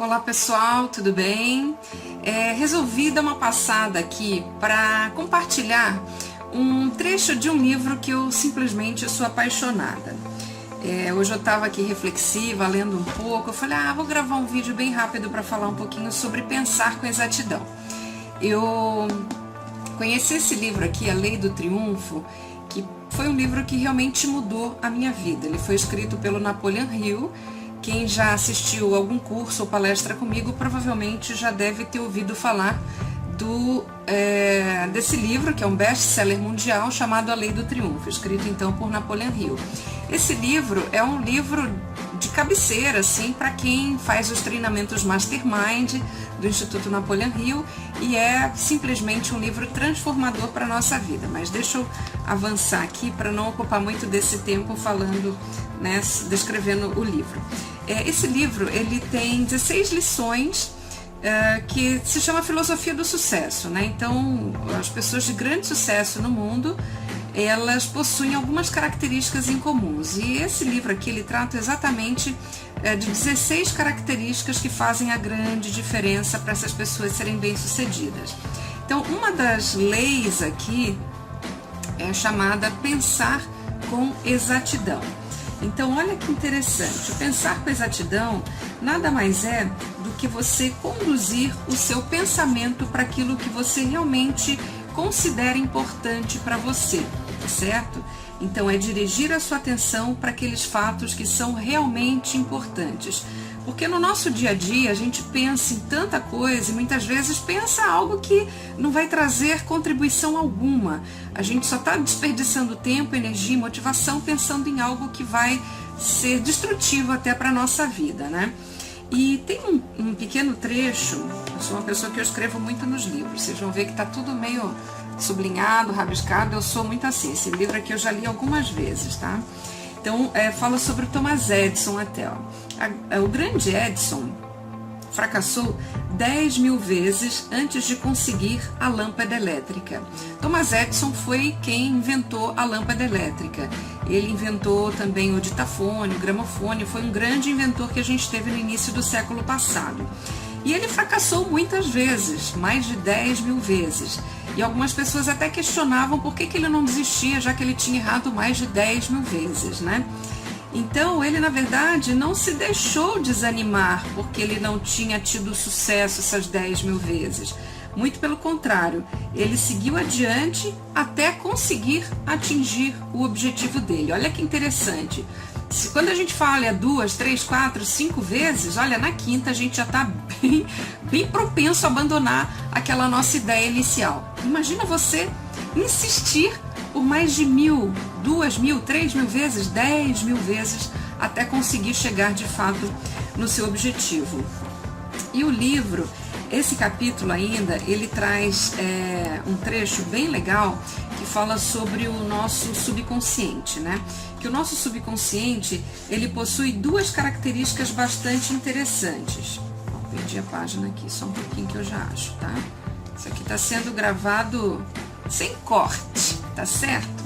Olá pessoal, tudo bem? Resolvi dar uma passada aqui para compartilhar um trecho de um livro que eu simplesmente sou apaixonada. Hoje eu estava aqui reflexiva, lendo um pouco, eu falei, vou gravar um vídeo bem rápido para falar um pouquinho sobre pensar com exatidão. Eu conheci esse livro aqui, A Lei do Triunfo, que foi um livro que realmente mudou a minha vida. Ele foi escrito pelo Napoleon Hill. Quem já assistiu algum curso ou palestra comigo provavelmente já deve ter ouvido falar desse livro, que é um best-seller mundial chamado A Lei do Triunfo, escrito então por Napoleon Hill. Esse livro é um livro de cabeceira assim, para quem faz os treinamentos Mastermind do Instituto Napoleon Hill, e é simplesmente um livro transformador para a nossa vida. Mas deixa eu avançar aqui para não ocupar muito desse tempo falando, descrevendo o livro. Esse livro ele tem 16 lições que se chama Filosofia do Sucesso, Então, as pessoas de grande sucesso no mundo, elas possuem algumas características em comuns. E esse livro aqui, ele trata exatamente de 16 características que fazem a grande diferença para essas pessoas serem bem-sucedidas. Então, uma das leis aqui é chamada Pensar com Exatidão. Então, olha que interessante, o pensar com exatidão nada mais é do que você conduzir o seu pensamento para aquilo que você realmente considera importante para você, certo? Então, é dirigir a sua atenção para aqueles fatos que são realmente importantes. Porque no nosso dia a dia a gente pensa em tanta coisa e muitas vezes pensa algo que não vai trazer contribuição alguma. A gente só está desperdiçando tempo, energia e motivação pensando em algo que vai ser destrutivo até para a nossa vida, E tem um pequeno trecho, eu sou uma pessoa que eu escrevo muito nos livros, vocês vão ver que está tudo meio sublinhado, rabiscado, eu sou muito assim. Esse livro aqui eu já li algumas vezes, Então, fala sobre o Thomas Edison até. O grande Edison fracassou 10.000 vezes antes de conseguir a lâmpada elétrica. Thomas Edison foi quem inventou a lâmpada elétrica. Ele inventou também o ditafone, o gramofone, foi um grande inventor que a gente teve no início do século passado. E ele fracassou muitas vezes, mais de 10.000 vezes. E algumas pessoas até questionavam por que ele não desistia, já que ele tinha errado mais de 10.000 vezes, Então, ele, na verdade, não se deixou desanimar porque ele não tinha tido sucesso essas 10.000 vezes. Muito pelo contrário, ele seguiu adiante até conseguir atingir o objetivo dele. Olha que interessante. Quando a gente fala 2, 3, 4, 5 vezes, olha, na quinta a gente já está bem propenso a abandonar aquela nossa ideia inicial. Imagina você insistir por mais de 1.000, 2.000, 3.000 vezes, 10.000 vezes, até conseguir chegar de fato no seu objetivo. E o livro, esse capítulo ainda, ele traz um trecho bem legal que fala sobre o nosso subconsciente, Que o nosso subconsciente, ele possui duas características bastante interessantes. Perdi a página aqui, só um pouquinho que eu já acho, Isso aqui está sendo gravado sem corte, tá certo?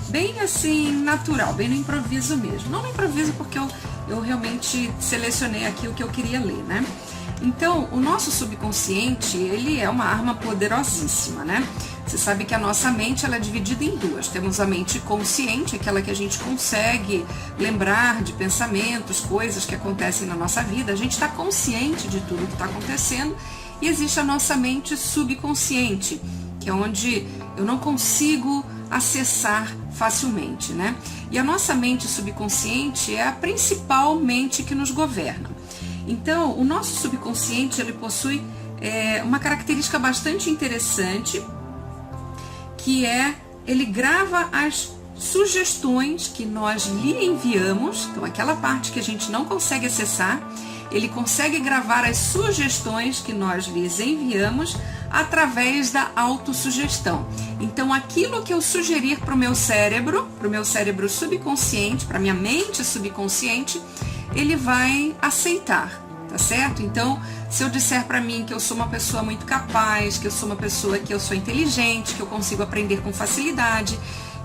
Bem assim, natural, bem no improviso mesmo. Não no improviso porque eu realmente selecionei aqui o que eu queria ler, Então, o nosso subconsciente, ele é uma arma poderosíssima, Você sabe que a nossa mente, ela é dividida em duas. Temos a mente consciente, aquela que a gente consegue lembrar de pensamentos, coisas que acontecem na nossa vida. A gente está consciente de tudo que está acontecendo. E existe a nossa mente subconsciente, que é onde eu não consigo acessar facilmente, E a nossa mente subconsciente é a principal mente que nos governa. Então, o nosso subconsciente, ele possui uma característica bastante interessante, que ele grava as sugestões que nós lhe enviamos, então aquela parte que a gente não consegue acessar, ele consegue gravar as sugestões que nós lhes enviamos através da autossugestão. Então, aquilo que eu sugerir para o meu cérebro subconsciente, para a minha mente subconsciente, ele vai aceitar, tá certo? Então, se eu disser para mim que eu sou uma pessoa muito capaz, que eu sou uma pessoa que eu sou inteligente, que eu consigo aprender com facilidade,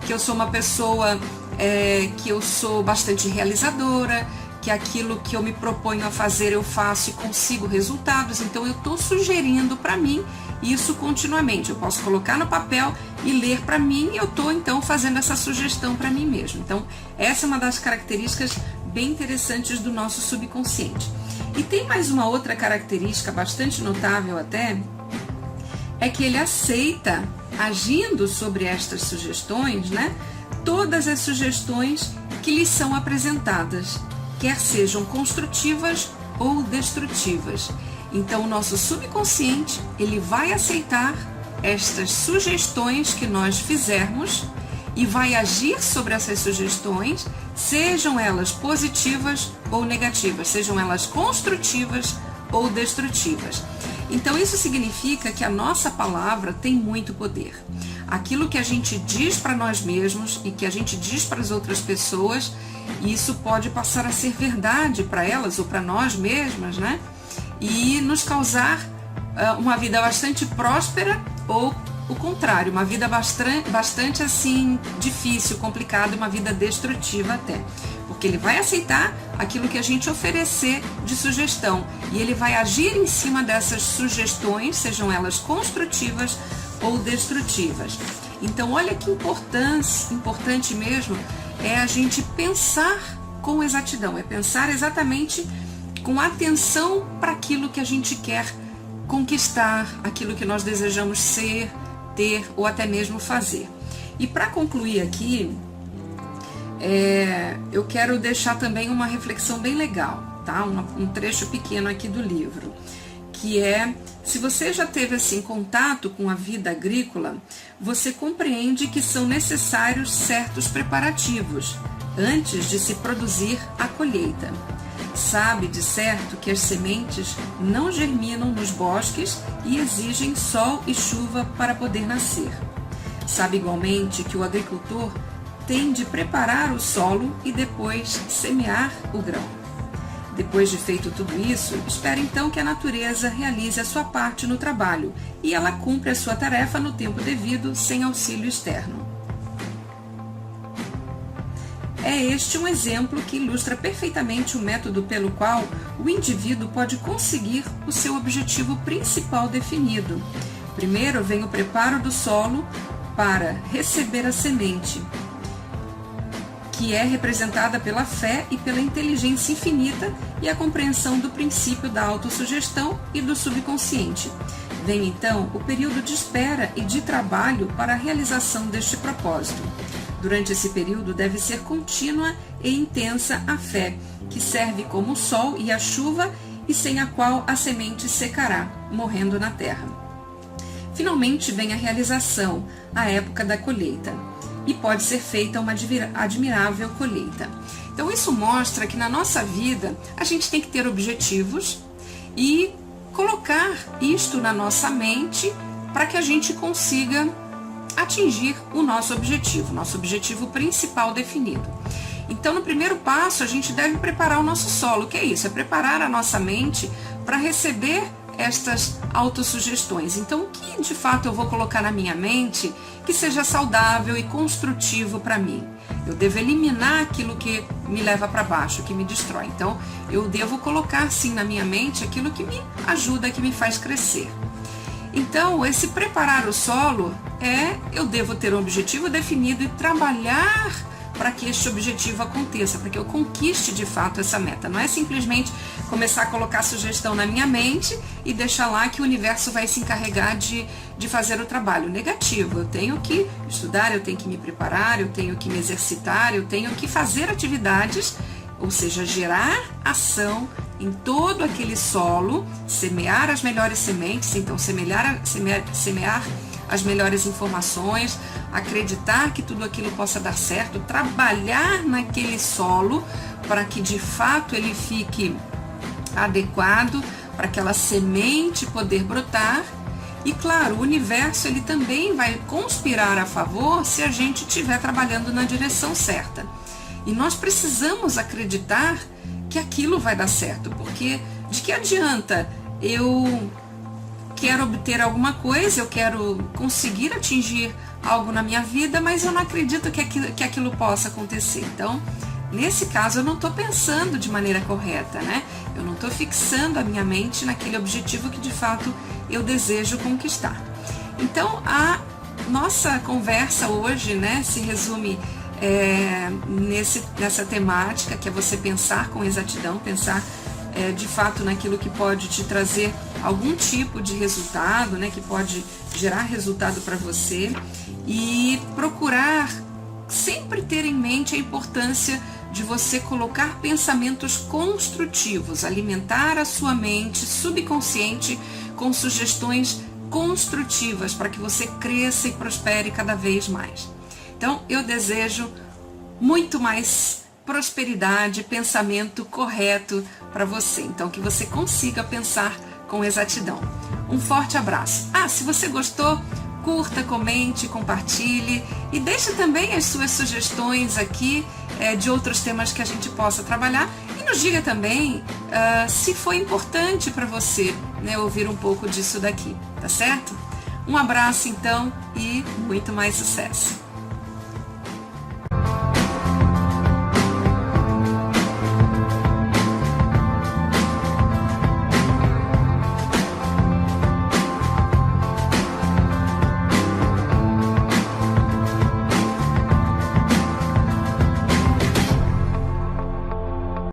que eu sou uma pessoa que eu sou bastante realizadora, que aquilo que eu me proponho a fazer eu faço e consigo resultados. Então eu estou sugerindo para mim isso continuamente. Eu posso colocar no papel e ler para mim e eu estou então fazendo essa sugestão para mim mesmo. Então essa é uma das características bem interessantes do nosso subconsciente. E tem mais uma outra característica bastante notável até, é que ele aceita, agindo sobre estas sugestões, né, todas as sugestões que lhe são apresentadas, quer sejam construtivas ou destrutivas. Então o nosso subconsciente, ele vai aceitar estas sugestões que nós fizermos e vai agir sobre essas sugestões, sejam elas positivas ou negativas, sejam elas construtivas ou destrutivas. Então isso significa que a nossa palavra tem muito poder. Aquilo que a gente diz para nós mesmos e que a gente diz para as outras pessoas, isso pode passar a ser verdade para elas ou para nós mesmas, né? E nos causar uma vida bastante próspera ou o contrário, uma vida bastante assim difícil, complicada, uma vida destrutiva até. Porque ele vai aceitar aquilo que a gente oferecer de sugestão e ele vai agir em cima dessas sugestões, sejam elas construtivas ou destrutivas. Então olha que importante mesmo é a gente pensar com exatidão, é pensar exatamente com atenção para aquilo que a gente quer conquistar, aquilo que nós desejamos ser, ter ou até mesmo fazer. E para concluir aqui, eu quero deixar também uma reflexão bem legal, tá? Um trecho pequeno aqui do livro, que é: se você já teve assim contato com a vida agrícola, você compreende que são necessários certos preparativos antes de se produzir a colheita. Sabe de certo que as sementes não germinam nos bosques e exigem sol e chuva para poder nascer. Sabe igualmente que o agricultor tem de preparar o solo e depois semear o grão. Depois de feito tudo isso, espera então que a natureza realize a sua parte no trabalho e ela cumpre a sua tarefa no tempo devido, sem auxílio externo. É este um exemplo que ilustra perfeitamente o método pelo qual o indivíduo pode conseguir o seu objetivo principal definido. Primeiro vem o preparo do solo para receber a semente, que é representada pela fé e pela inteligência infinita e a compreensão do princípio da autossugestão e do subconsciente. Vem então o período de espera e de trabalho para a realização deste propósito. Durante esse período deve ser contínua e intensa a fé, que serve como o sol e a chuva e sem a qual a semente secará, morrendo na terra. Finalmente vem a realização, a época da colheita, e pode ser feita uma admirável colheita. Então isso mostra que na nossa vida a gente tem que ter objetivos e colocar isto na nossa mente para que a gente consiga atingir o nosso objetivo principal definido. Então, no primeiro passo, a gente deve preparar o nosso solo. O que é isso? É preparar a nossa mente para receber estas autossugestões. Então, o que de fato eu vou colocar na minha mente que seja saudável e construtivo para mim? Eu devo eliminar aquilo que me leva para baixo, que me destrói. Então, eu devo colocar sim na minha mente aquilo que me ajuda, que me faz crescer. Então, esse preparar o solo eu devo ter um objetivo definido e trabalhar para que este objetivo aconteça, para que eu conquiste de fato essa meta. Não é simplesmente começar a colocar sugestão na minha mente e deixar lá que o universo vai se encarregar de fazer o trabalho. Negativo, eu tenho que estudar, eu tenho que me preparar, eu tenho que me exercitar, eu tenho que fazer atividades, ou seja, gerar ação em todo aquele solo, semear as melhores sementes, então semear as melhores informações, acreditar que tudo aquilo possa dar certo, trabalhar naquele solo para que de fato ele fique adequado para aquela semente poder brotar. E claro, o universo ele também vai conspirar a favor se a gente estiver trabalhando na direção certa. E nós precisamos acreditar que aquilo vai dar certo, porque de que adianta eu quero obter alguma coisa, eu quero conseguir atingir algo na minha vida, mas eu não acredito que aquilo possa acontecer. Então, nesse caso eu não estou pensando de maneira correta, né? Eu não estou fixando a minha mente naquele objetivo que de fato eu desejo conquistar. Então a nossa conversa hoje, né, se resume nessa temática, que é você pensar com exatidão, pensar de fato naquilo que pode te trazer algum tipo de resultado, né, que pode gerar resultado para você, e procurar sempre ter em mente a importância de você colocar pensamentos construtivos, alimentar a sua mente subconsciente com sugestões construtivas para que você cresça e prospere cada vez mais. Então, eu desejo muito mais prosperidade, pensamento correto para você. Então, que você consiga pensar com exatidão. Um forte abraço. Se você gostou, curta, comente, compartilhe e deixe também as suas sugestões aqui de outros temas que a gente possa trabalhar, e nos diga também se foi importante para você, né, ouvir um pouco disso daqui, tá certo? Um abraço então e muito mais sucesso!